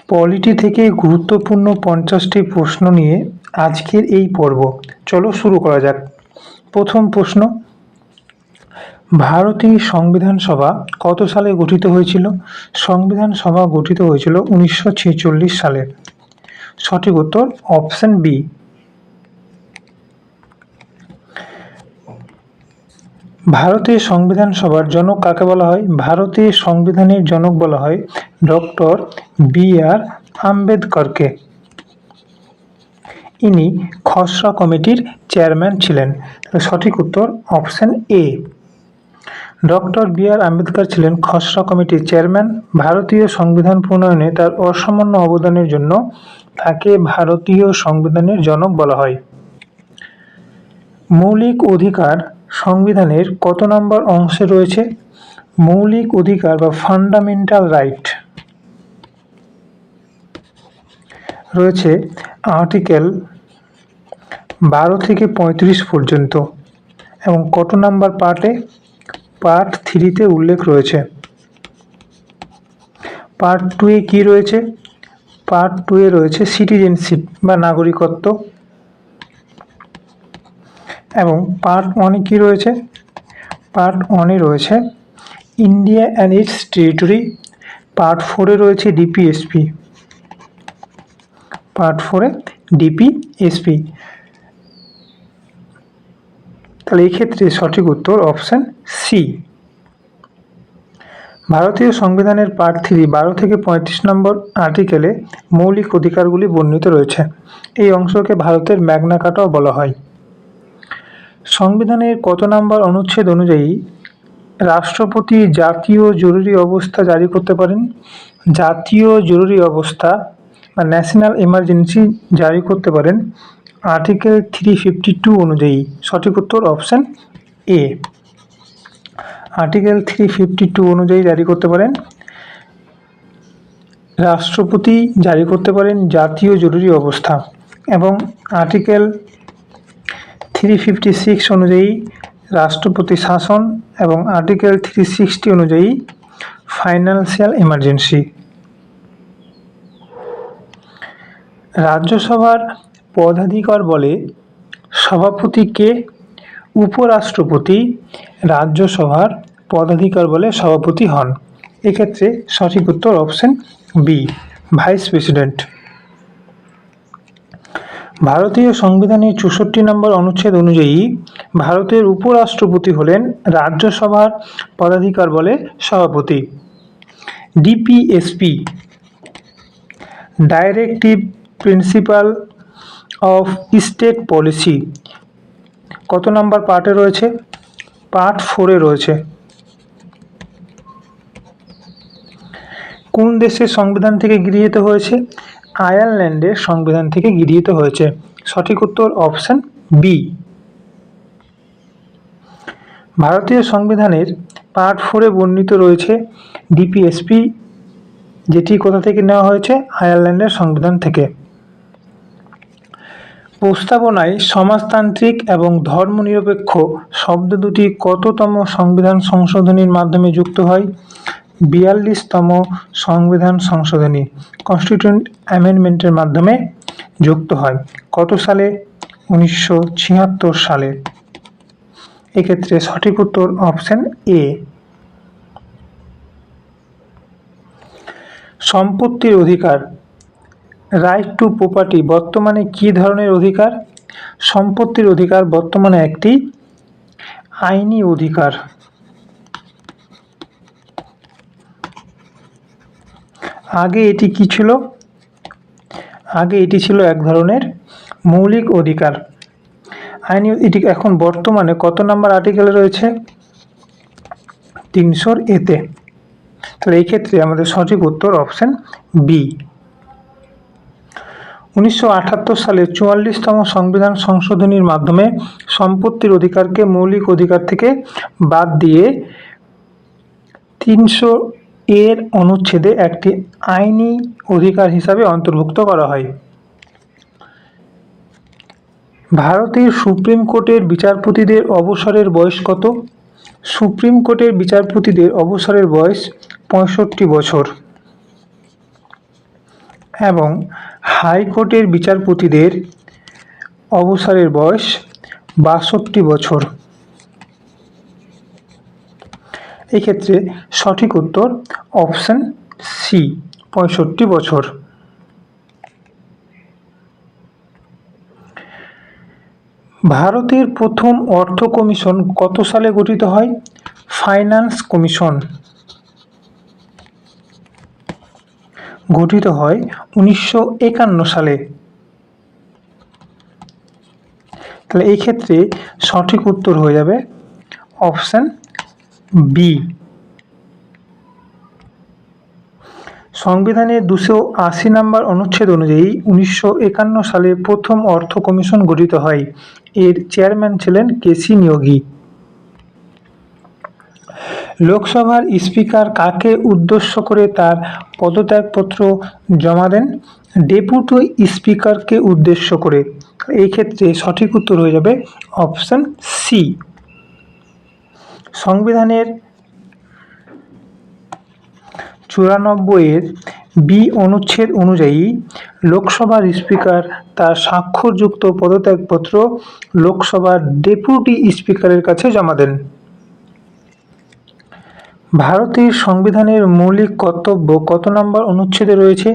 Polity থেকে গুরুত্বপূর্ণ 50টি প্রশ্ন নিয়ে আজকের এই পর্ব। চলো শুরু করা যাক। প্রথম প্রশ্ন, ভারতীয় সংবিধান সভা কত সালে গঠিত হয়েছিল? সংবিধান সভা গঠিত হয়েছিল 1946 সালে। সঠিক উত্তর অপশন বি। ভারতীয় সংবিধান সভার জনক কাকে বলা হয়? ভারতীয় সংবিধানের জনক বলা হয় ডক্টর বি.আর. আম্বেদকরকে। ইনি খসড়া কমিটির চেয়ারম্যান ছিলেন। সঠিক উত্তর option A. Doctor B.R.. Ambedkar ছিলেন খসড়া কমিটির চেয়ারম্যান। ভারতীয় সংবিধান প্রণয়নে তার অসামান্য অবদানের জন্য তাকে ভারতীয় সংবিধানের জনক বলা হয়। মৌলিক অধিকার সংবিধানের কত নম্বর অংশে রয়েছে? মৌলিক অধিকার বা ফান্ডামেন্টাল রাইট রয়েছে আর্টিকেল 12 থেকে 35 পর্যন্ত। এবং কত নাম্বার পার্টে? পার্ট 3-তে উল্লেখ রয়েছে। পার্ট 2-এ কি রয়েছে? পার্ট 2-এ রয়েছে সিটিজেনশিপ বা নাগরিকত্ব। এবং পার্ট 1-এ কি রয়েছে? পার্ট 1-এ রয়েছে India and its territory. Part 4-এ রয়েছে ডিপিএসপি। Part 4-এ DPSP. তাহলে এই ক্ষেত্রে সঠিক উত্তর অপশন সি। ভারতীয় সংবিধানের পার্ট 3 12 থেকে 35 নম্বর আর্টিকেলে মৌলিক অধিকারগুলি বর্ণিত রয়েছে। এই অংশকে ভারতের ম্যাগনা কার্টাও বলা হয়। সংবিধানের কত নম্বর অনুচ্ছেদ অনুযায়ী রাষ্ট্রপতি জাতীয় জরুরি অবস্থা জারি করতে পারেন? জাতীয় জরুরি অবস্থা বা ন্যাশনাল এমার্জেন্সি জারি করতে পারেন আর্টিকেল 352 অনুযায়ী। সঠিক উত্তর অপশন এ। আর্টিকেল 352 অনুযায়ী জারি করতে পারেন রাষ্ট্রপতি, জারি করতে পারেন জাতীয় জরুরি অবস্থা। এবং আর্টিকেল 356 অনুযায়ী রাষ্ট্রপতি শাসন এবং আর্টিকেল 360 অনুযায়ী ফাইন্যান্সিয়াল এমার্জেন্সি। রাজ্যসভার পদাধিকার বলে সভাপতি কে? উপরাষ্ট্রপতি রাজ্যসভার পদাধিকার বলে সভাপতি হন। এক্ষেত্রে সঠিক উত্তর অপশন বি, ভাইস প্রেসিডেন্ট। ভারতীয় সংবিধানের 64 নম্বর অনুচ্ছেদ অনুযায়ী ভারতের উপরাষ্ট্রপতি হলেন রাজ্যসভার পদাধিকার বলে সভাপতি। DPSP directive principle of state policy কত নম্বর পার্টে রয়েছে? পার্ট 4-এ রয়েছে। কোন দেশের সংবিধান থেকে গৃহীত হয়েছে? আয়ারল্যান্ডের সংবিধান থেকে গৃহীত হয়েছে। সঠিক উত্তর অপশন বি। ভারতীয় সংবিধানের পার্ট 4-এ বর্ণিত রয়েছে ডিপিএসপি, যেটি কোথা থেকে নেওয়া হয়েছে? আয়ারল্যান্ডের সংবিধান থেকে। প্রস্তাবনায় সমাজতান্ত্রিক এবং ধর্মনিরপেক্ষ শব্দ দুটি কততম সংবিধান সংশোধনীর মাধ্যমে যুক্ত হয়? 42তম সংবিধান সংশোধনী, কনস্টিটিউশন অ্যামেন্ডমেন্টের মাধ্যমে যুক্ত হয়। কত সালে? 1976 সালে। এক্ষেত্রে সঠিক উত্তর অপশন এ। সম্পত্তির অধিকার, রাইট টু প্রপার্টি বর্তমানে কি ধরনের অধিকার? সম্পত্তির অধিকার বর্তমানে একটি আইনি অধিকার। আগে এটি কি ছিল? আগে এটি ছিল এক ধরনের মৌলিক অধিকার। আইনি এটি এখন বর্তমানে কত নম্বর আর্টিকেলে রয়েছে? 300A-তে। তাহলে এই ক্ষেত্রে আমাদের সঠিক উত্তর অপশন বি। 1978 সালে 44তম সংবিধান সংশোধনীর মাধ্যমে সম্পত্তির অধিকারকে মৌলিক অধিকার থেকে বাদ দিয়ে 300 অনুচ্ছেদে একটি আইনি অধিকার হিসাবে অন্তর্ভুক্ত করা হয়। ভারতের সুপ্রিম কোর্টের বিচারপতিদের অবসরের বয়স কত? সুপ্রিম কোর্টের বিচারপতিদের অবসরের বয়স 65 বছর। এবং হাইকোর্টের বিচারপতিদের অবসরের বয়স ৬২ বছর। এক্ষেত্রে সঠিক উত্তর অপশন সি ৬৫ বছর। ভারতের প্রথম অর্থ কমিশন কত সালে গঠিত হয়? ফাইন্যান্স কমিশন গঠিত হয় ১৯৫১ সালে। তাহলে এই ক্ষেত্রে সঠিক উত্তর হয়ে যাবে অপশন বি। সংবিধানের ২৮০ নম্বর অনুচ্ছেদ অনুযায়ী ১৯৫১ সালে প্রথম অর্থ কমিশন গঠিত হয়। এর চেয়ারম্যান ছিলেন কেসি নিয়োগী। লোকসভার স্পিকার কাকে উদ্দেশ্য করে তার পদত্যাগপত্র জমা দেন? ডেপুটি স্পিকারকে উদ্দেশ্য করে। এই ক্ষেত্রে সঠিক উত্তর হয়ে যাবে অপশন সি। সংবিধানের ৯৪-এর বি অনুচ্ছেদ অনুযায়ী লোকসভার স্পিকার তার স্বাক্ষরযুক্ত পদত্যাগপত্র লোকসভার ডেপুটি স্পিকারের কাছে জমা দেন। ভারতের সংবিধানের মৌলিক কর্তব্য কত নম্বর অনুচ্ছেদে রয়েছে?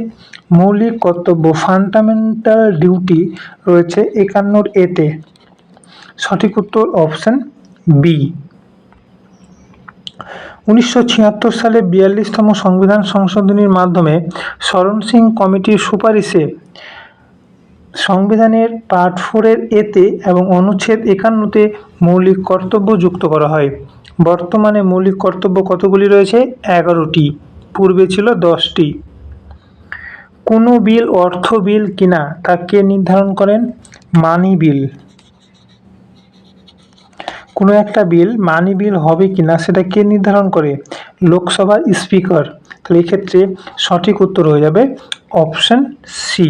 মৌলিক কর্তব্য ফান্ডামেন্টাল ডিউটি রয়েছে ৫১A-তে। সঠিক উত্তর অপশন বি। ১৯৭৬ সালে ৪২তম সংবিধান সংশোধনীর মাধ্যমে শরণ সিং কমিটির সুপারিশে সংবিধানের পার্ট 4-এর এতে এবং অনুচ্ছেদ ৫১-তে মৌলিক কর্তব্য যুক্ত করা হয়। বর্তমানে মৌলিক কর্তব্য কতগুলি রয়েছে? ১১টি, পূর্বে ছিল 10টি। কোনো বিল অর্থ বিল কিনা তা কে নির্ধারণ করেন? মানি বিল। কোনো একটা বিল মানি বিল হবে কিনা সেটা কে নির্ধারণ করে? লোকসভার স্পিকার। তাহলে এক্ষেত্রে সঠিক উত্তর হয়ে যাবে অপশন সি।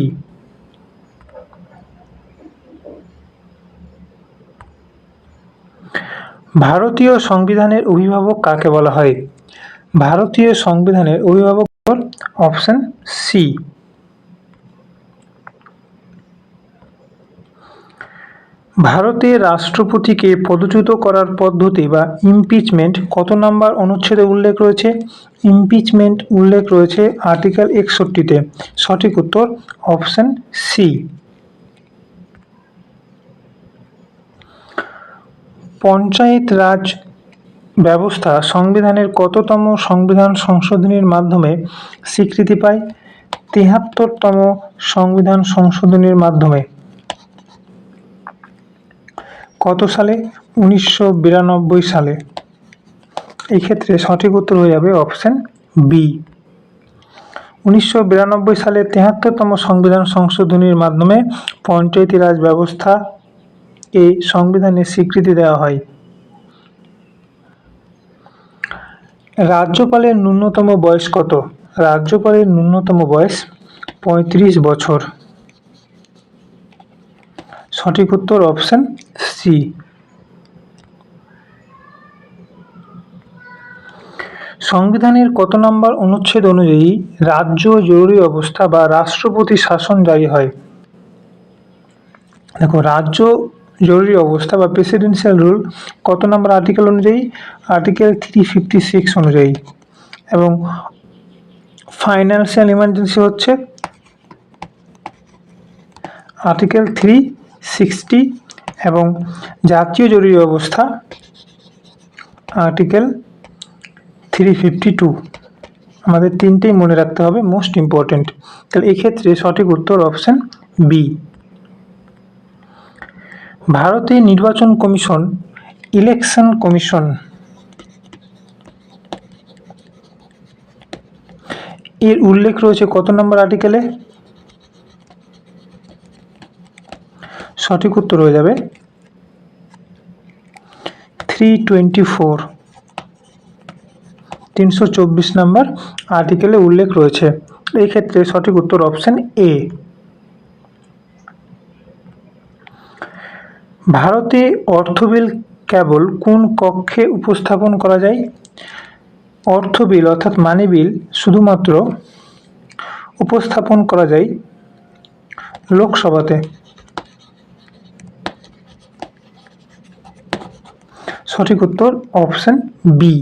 ভারতীয় সংবিধানের অভিভাবক কাকে বলা হয়? ভারতীয় সংবিধানের অভিভাবক অপশন সি। ভারতের রাষ্ট্রপতিকে পদচ্যুত করার পদ্ধতি বা ইমপিচমেন্ট কত নম্বর অনুচ্ছেদে উল্লেখ রয়েছে? ইমপিচমেন্ট উল্লেখ রয়েছে আর্টিকেল ৬১-তে। সঠিক উত্তর অপশন সি। পঞ্চায়েত রাজ ব্যবস্থা সংবিধানের কততম সংবিধান সংশোধনীর মাধ্যমে স্বীকৃতি পায়? ৭৩তম সংবিধান সংশোধনীর মাধ্যমে। কত সালে? ১৯৯২ সালে। এই ক্ষেত্রে সঠিক উত্তর হয়ে যাবে অপশন বি। ১৯৯২ সালে ৭৩তম সংবিধান সংশোধনীর মাধ্যমে পঞ্চায়েতি রাজ ব্যবস্থা এই সংবিধানের স্বীকৃতি দেওয়া হয়। রাজ্যপালের ন্যূনতম বয়স কত? রাজ্যপালের ন্যূনতম বয়স ৩৫ বছর। সঠিক উত্তর অপশন সি। সংবিধানের কত নম্বর অনুচ্ছেদ অনুযায়ী রাজ্য জরুরি অবস্থা বা রাষ্ট্রপতি শাসন জারি হয়? দেখো, রাজ্য জরুরি অবস্থা বা প্রেসিডেন্সিয়াল রুল কত নম্বর আর্টিকেল অনুযায়ী? আর্টিকেল 356 অনুযায়ী। এবং ফাইন্যান্সিয়াল ইমার্জেন্সি হচ্ছে আর্টিকেল 360 এবং জাতীয় জরুরি অবস্থা আর্টিকেল 352। আমাদের তিনটেই মনে রাখতে হবে, মোস্ট ইম্পর্টেন্ট। তাহলে এক্ষেত্রে সঠিক উত্তর অপশন বি। ভারতের নির্বাচন কমিশন ইলেকশন কমিশন এর উল্লেখ রয়েছে কত নম্বর আর্টিকেলে? সঠিক উত্তর হয়ে যাবে 324। 324 নম্বর আর্টিকেলে উল্লেখ রয়েছে। এই ক্ষেত্রে সঠিক উত্তর অপশন এ। ভারতে অর্থ বিল কেবল কোন কক্ষে উপস্থাপন করা যায়? অর্থ বিল অর্থাৎ মানি বিল শুধুমাত্র উপস্থাপন করা যায় লোকসভাতে? সঠিক উত্তর অপশন বি।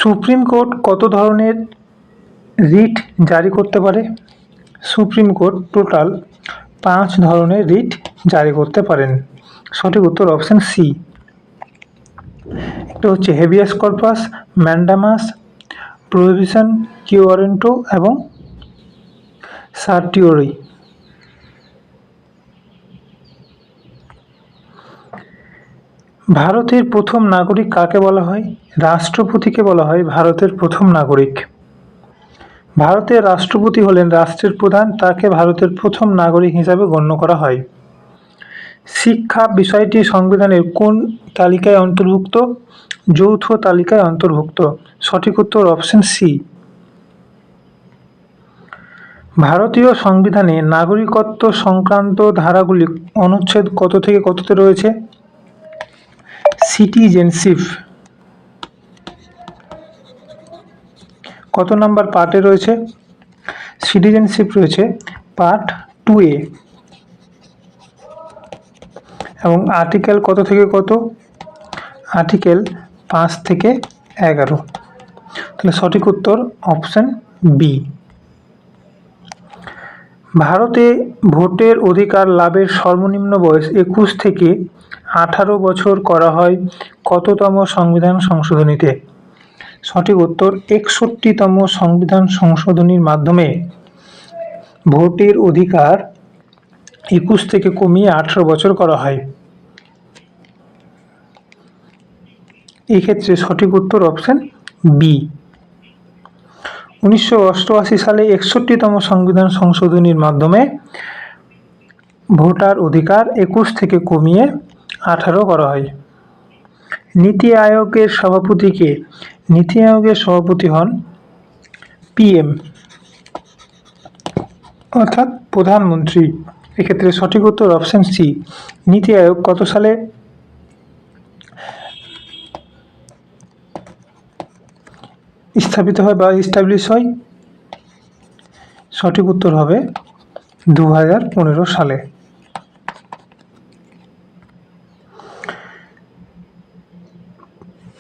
সুপ্রিম কোর্ট কত ধরনের রিট জারি করতে পারে? সুপ্রিম কোর্ট টোটাল 5 ধরনের রিট জারি করতে পারেন। সঠিক উত্তর অপশন সি। একটা হচ্ছে habeas corpus, mandamus, prohibition, quo warranto এবং সার্টিওরি। ভারতের প্রথম নাগরিক কাকে বলা হয়? রাষ্ট্রপতিকে বলা হয় ভারতের প্রথম নাগরিক। ভারতের রাষ্ট্রপতি হলেন রাষ্ট্রের প্রধান, তাকে ভারতের প্রথম নাগরিক হিসাবে গণ্য করা হয়। শিক্ষা বিষয়টি সংবিধানের কোন তালিকায় অন্তর্ভুক্ত? যৌথ তালিকায় অন্তর্ভুক্ত। সঠিক উত্তর অপশন সি। ভারতীয় সংবিধানে নাগরিকত্ব সংক্রান্ত ধারাগুলি অনুচ্ছেদ কত থেকে কততে রয়েছে? সিটিজেনশিপ কত নাম্বার পার্টে রয়েছে? সিটিজেনশিপ রয়েছে পার্ট 2A এবং আর্টিকেল কত থেকে কত? আর্টিকেল 5 থেকে 11। তাহলে সঠিক উত্তর অপশন বি। ভারতে ভোটের অধিকার লাভের সর্বনিম্ন বয়স 21 থেকে 18 বছর করা হয় কততম সংবিধান সংশোধনীতে? সঠিক উত্তর 61তম সংবিধান সংশোধনীর মাধ্যমে ভোটের অধিকার 21 থেকে কমিয়ে 18 বছর করা হয়। এক্ষেত্রে সঠিক উত্তর অপশন বি। 1988 সালে 61তম সংবিধান সংশোধনীর মাধ্যমে ভোটার অধিকার 21 থেকে কমিয়ে 18 করা হয়। নীতি আয়োগের সভাপতি কে? নীতি আয়োগের সভাপতি হন PM অর্থাৎ প্রধানমন্ত্রী। এক্ষেত্রে সঠিক উত্তর অপশন সি। নীতি আয়োগ কত সালে স্থাপিত হয় বা এস্টাবলিশ হয়? সঠিক উত্তর হবে 2015 সালে।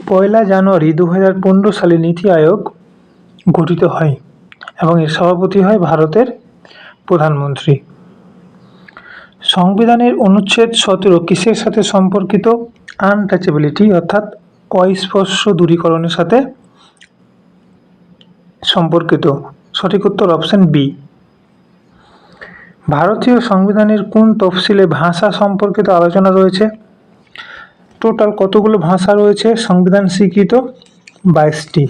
পয়লা জানুয়ারি 2015 সালে নীতি আয়োগ গঠিত হয় এবং এর সভাপতি হয় ভারতের প্রধানমন্ত্রী। সংবিধানের অনুচ্ছেদ 17 কিসের সাথে সম্পর্কিত? আনটাচেবিলিটি অর্থাৎ অস্পর্শ দূরীকরণের সাথে সম্পর্কিত। সঠিক উত্তর অপশন বি। ভারতীয় সংবিধানের কোন তফসিলে ভাষা সম্পর্কিত আলোচনা রয়েছে? টোটাল কতগুলো ভাষা রয়েছে সংবিধান স্বীকৃত? 22টি।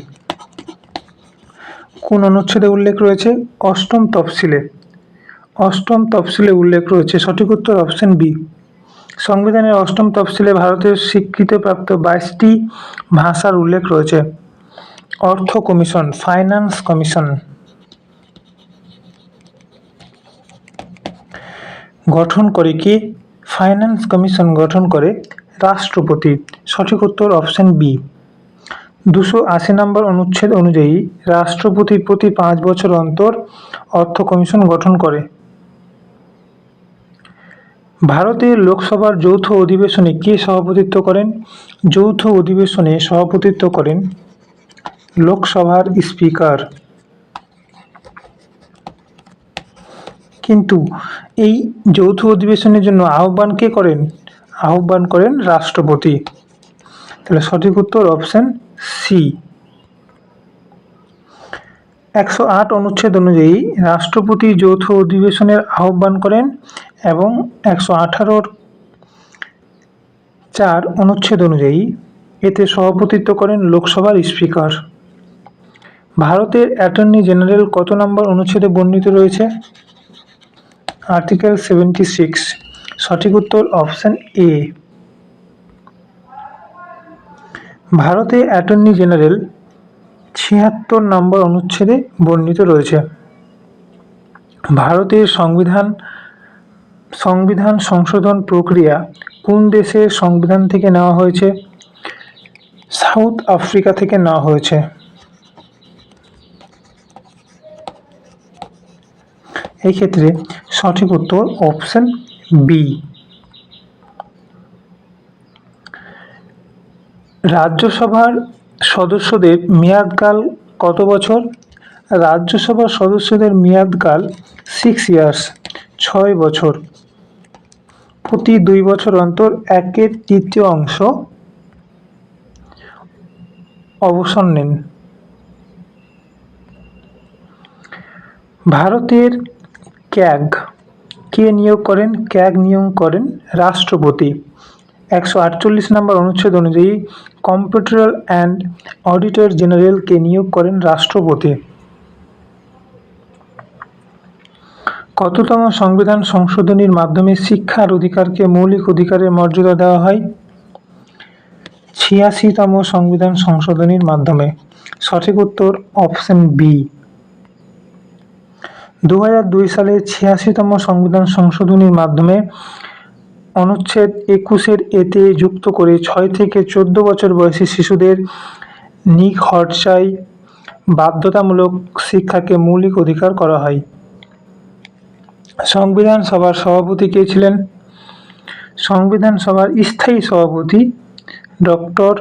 কোন অনুচ্ছেদে উল্লেখ রয়েছে? অষ্টম তফসিলে। অষ্টম তফসিলে উল্লেখ রয়েছে। সঠিক উত্তর অপশন বি। সংবিধানের অষ্টম তফসিলে ভারতের স্বীকৃতিপ্রাপ্ত 22টি ভাষার উল্লেখ রয়েছে। অর্থ কমিশন, ফাইন্যান্স কমিশন গঠন করে কি? ফাইন্যান্স কমিশন গঠন করে রাষ্ট্রপতি। সঠিক উত্তর অপশন বি। 280 নম্বর অনুচ্ছেদ অনুযায়ী রাষ্ট্রপতি প্রতি 5 বছর অন্তর অর্থ কমিশন গঠন করে। ভারতের লোকসভার যৌথ অধিবেশনে কে সভাপতিত্ব করেন? যৌথ অধিবেশনে সভাপতিত্ব করেন লোকসভার স্পিকার। কিন্তু এই যৌথ অধিবেশনের জন্য আহ্বান কে করেন? আহ্বান করেন রাষ্ট্রপতি। তাহলে সঠিক উত্তর অপশন সি। 108 অনুচ্ছেদ অনুযায়ী রাষ্ট্রপতি যৌথ অধিবেশনের আহ্বান করেন এবং 118(4) অনুচ্ছেদ অনুযায়ী এতে সভাপতিত্ব করেন লোকসভার স্পিকার। ভারতের অ্যাটর্নি জেনারেল কত নম্বর অনুচ্ছেদে বর্ণিত রয়েছে? আর্টিকেল 76। সঠিক উত্তর অপশন এ। ভারতে অ্যাটর্নি জেনারেল 76 নম্বর অনুচ্ছেদে বর্ণিত রয়েছে। ভারতের সংবিধান সংশোধন প্রক্রিয়া কোন দেশের সংবিধান থেকে নেওয়া হয়েছে? সাউথ আফ্রিকা থেকে নেওয়া হয়েছে। এই ক্ষেত্রে সঠিক উত্তর অপশন বি। রাজ্যসভার সদস্যদের মেয়াদকাল কত বছর? রাজ্যসভার সদস্যদের মেয়াদকাল 6 ইয়ার্স, 6 বছর। প্রতি 2 বছর অন্তর 1/3 অবসর নেন। ভারতের ক্যাগ কে নিয়োগ করেন? ক্যাগ নিয়োগ করেন রাষ্ট্রপতি। 148 নম্বর অনুচ্ছেদ অনুযায়ী কম্পিউটার অ্যান্ড অডিটর জেনারেলকে নিয়োগ করেন রাষ্ট্রপতি। কততম সংবিধান সংশোধনীর মাধ্যমে শিক্ষার অধিকারকে মৌলিক অধিকারের মর্যাদা দেওয়া হয়? 86তম সংবিধান সংশোধনীর মাধ্যমে। সঠিক উত্তর অপশন বি। 2002 সালে 86তম সংবিধান সংশোধনীর মাধ্যমে অনুচ্ছেদ 21 এতে যুক্ত করে 6 থেকে 14 বছর বয়সী শিশুদের নিখরচায় বাধ্যতামূলক শিক্ষাকে মৌলিক অধিকার করা হয়। সংবিধান সভার সভাপতি কে ছিলেন? সংবিধান সভার স্থায়ী সভাপতি ডক্টর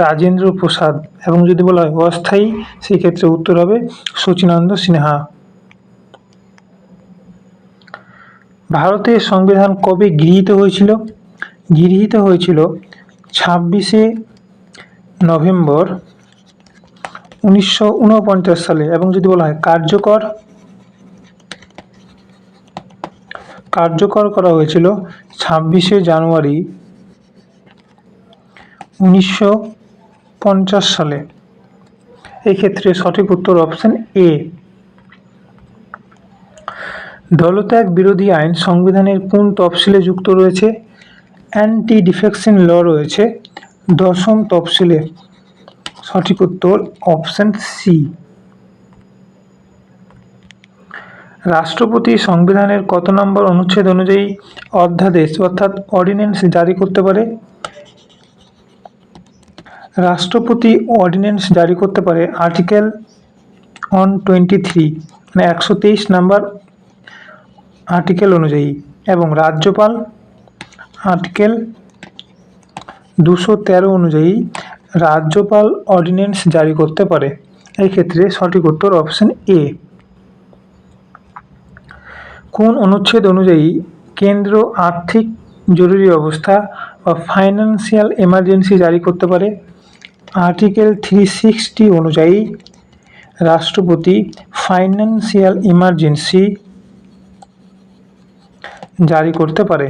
রাজেন্দ্র প্রসাদ, এবং যদি বলা হয় অস্থায়ী সেক্ষেত্রে উত্তর হবে শচীনন্দ সিনহা। ভারতের সংবিধান কবে গৃহীত হয়েছিল? গৃহীত হয়েছিল 26শে নভেম্বর 1949 সালে, এবং যদি বলা হয় কার্যকর করা হয়েছিল 26শে জানুয়ারি 1950 সালে। এই ক্ষেত্রে সঠিক উত্তর অপশন এ। দলত্যাগ বিরোধী আইন সংবিধানের কোন তফসিলে যুক্ত রয়েছে? অ্যান্টি ডিফেকশন ল রয়েছে 10ম তফসিলে। সঠিক উত্তর অপশন সি। রাষ্ট্রপতি সংবিধানের কত নম্বর অনুচ্ছেদ অনুযায়ী অধ্যাদেশ অর্থাৎ অর্ডিন্যান্স জারি করতে পারে? রাষ্ট্রপতি অর্ডিন্যান্স জারি করতে পারে আর্টিকেল 123 মানে 123 নম্বর আর্টিকেল অনুযায়ী, এবং রাজ্যপাল আর্টিকেল 213 অনুযায়ী রাজ্যপাল অর্ডিন্যান্স জারি করতে পারে। এই ক্ষেত্রে সঠিক উত্তর অপশন এ। কোন অনুচ্ছেদ অনুযায়ী কেন্দ্র আর্থিক জরুরি অবস্থা বা ফাইন্যান্সিয়াল এমার্জেন্সি জারি করতে পারে? আর্টিকেল 360 অনুযায়ী রাষ্ট্রপতি ফাইন্যান্সিয়াল ইমার্জেন্সি জারি করতে পারে।